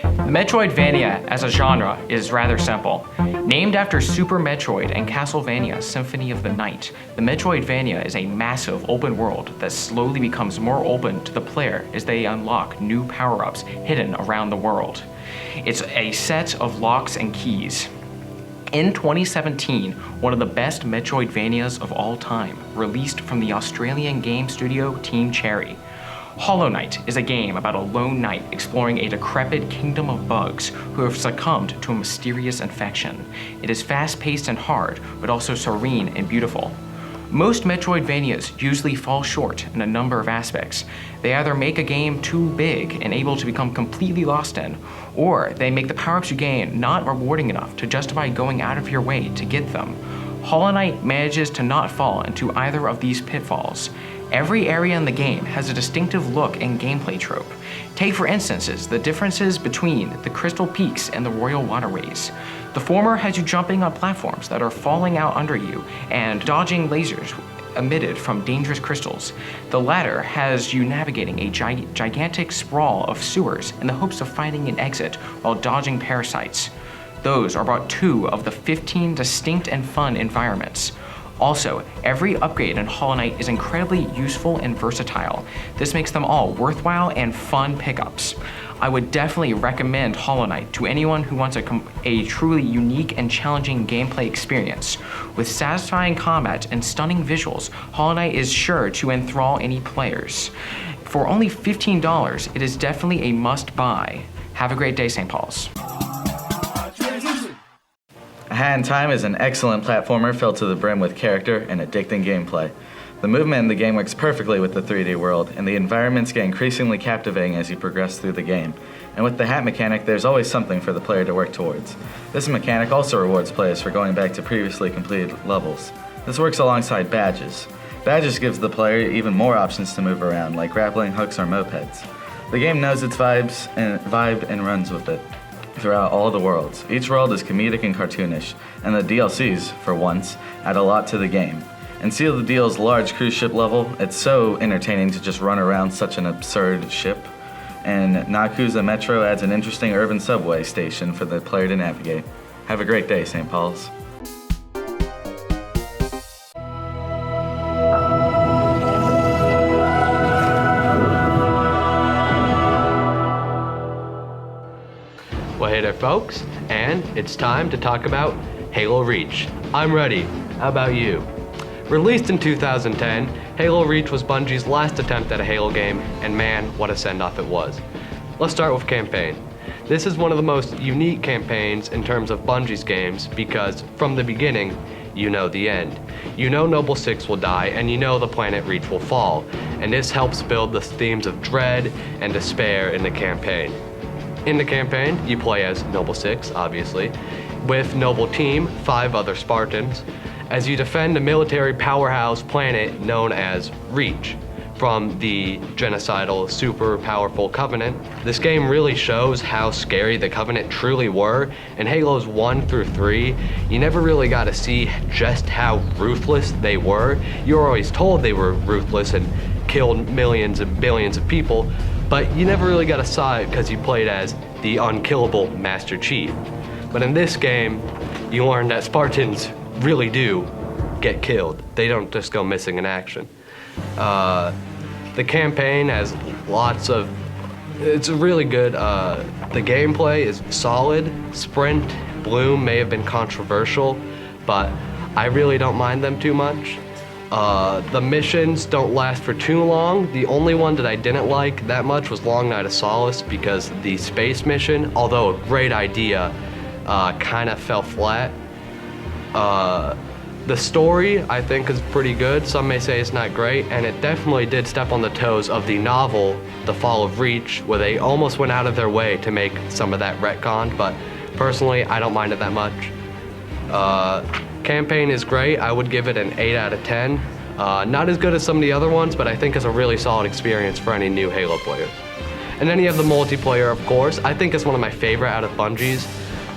The Metroidvania as a genre is rather simple. Named after Super Metroid and Castlevania Symphony of the Night, the Metroidvania is a massive open world that slowly becomes more open to the player as they unlock new power-ups hidden around the world. It's a set of locks and keys. In 2017, one of the best Metroidvanias of all time, released from the Australian game studio Team Cherry. Hollow Knight is a game about a lone knight exploring a decrepit kingdom of bugs who have succumbed to a mysterious infection. It is fast-paced and hard, but also serene and beautiful. Most Metroidvanias usually fall short in a number of aspects. They either make a game too big and able to become completely lost in, or they make the power-ups you gain not rewarding enough to justify going out of your way to get them. Hollow Knight manages to not fall into either of these pitfalls. Every area in the game has a distinctive look and gameplay trope. Take for instances the differences between the Crystal Peaks and the Royal Waterways. The former has you jumping on platforms that are falling out under you and dodging lasers emitted from dangerous crystals. The latter has you navigating a gigantic sprawl of sewers in the hopes of finding an exit while dodging parasites. Those are about 2 of the 15 distinct and fun environments. Also, every upgrade in Hollow Knight is incredibly useful and versatile. This makes them all worthwhile and fun pickups. I would definitely recommend Hollow Knight to anyone who wants a truly unique and challenging gameplay experience. With satisfying combat and stunning visuals, Hollow Knight is sure to enthrall any players. For only $15, it is definitely a must-buy. Have a great day, St. Paul's. A Hat in Time is an excellent platformer filled to the brim with character and addicting gameplay. The movement in the game works perfectly with the 3D world, and the environments get increasingly captivating as you progress through the game. And with the hat mechanic, there's always something for the player to work towards. This mechanic also rewards players for going back to previously completed levels. This works alongside badges. Badges gives the player even more options to move around, like grappling hooks or mopeds. The game knows its vibe and runs with it throughout all the worlds. Each world is comedic and cartoonish, and the DLCs, for once, add a lot to the game. And Seal the Deal's large cruise ship level, it's so entertaining to just run around such an absurd ship. And Nakuza Metro adds an interesting urban subway station for the player to navigate. Have a great day, St. Paul's. Well, hey there folks, and it's time to talk about Halo Reach. I'm ready, how about you? Released in 2010, Halo Reach was Bungie's last attempt at a Halo game, and man, what a send-off it was. Let's start with campaign. This is one of the most unique campaigns in terms of Bungie's games because from the beginning, you know the end. You know Noble 6 will die, and you know the planet Reach will fall, and this helps build the themes of dread and despair in the campaign. In the campaign, you play as Noble 6, obviously, with Noble Team, 5 other Spartans, as you defend a military powerhouse planet known as Reach from the genocidal, super powerful Covenant. This game really shows how scary the Covenant truly were. In Halos 1 through 3, you never really got to see just how ruthless they were. You were always told they were ruthless and killed millions and billions of people, but you never really got a saw it because you played as the unkillable Master Chief. But in this game, you learn that Spartans really do get killed. They don't just go missing in action. The campaign has lots of, it's really good. The gameplay is solid. Sprint, Bloom may have been controversial, but I really don't mind them too much. The missions don't last for too long. The only one that I didn't like that much was Long Night of Solace because the space mission, although a great idea, kind of fell flat. The story, I think, is pretty good. Some may say it's not great, and it definitely did step on the toes of the novel, The Fall of Reach, where they almost went out of their way to make some of that retconned, but personally, I don't mind it that much. Campaign is great. I would give it an 8 out of 10. Not as good as some of the other ones, but I think it's a really solid experience for any new Halo player. And then you have the multiplayer, of course. I think it's one of my favorite out of Bungie's.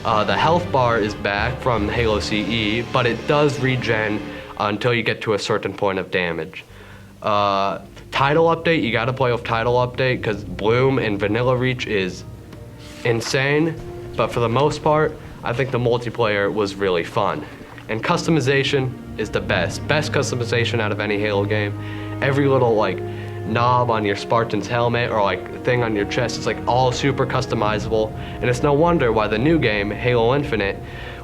The health bar is back from Halo CE, but it does regen until you get to a certain point of damage. Title update, you gotta play with title update because Bloom in Vanilla Reach is insane, but for the most part, I think the multiplayer was really fun. And customization is the best customization out of any Halo game. Every little like knob on your Spartan's helmet or like thing on your chest is like all super customizable, and it's no wonder why the new game, Halo Infinite,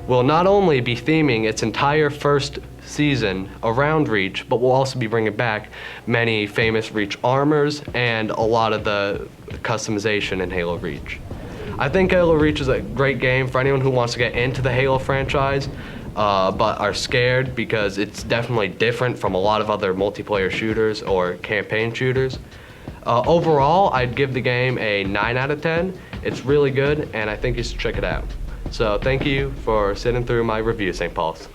will not only be theming its entire first season around Reach, but will also be bringing back many famous Reach armors and a lot of the customization in Halo Reach. I think Halo Reach is a great game for anyone who wants to get into the Halo franchise, but are scared because it's definitely different from a lot of other multiplayer shooters or campaign shooters. Overall, I'd give the game a 9 out of 10. It's really good, and I think you should check it out. So thank you for sitting through my review, St. Paul's.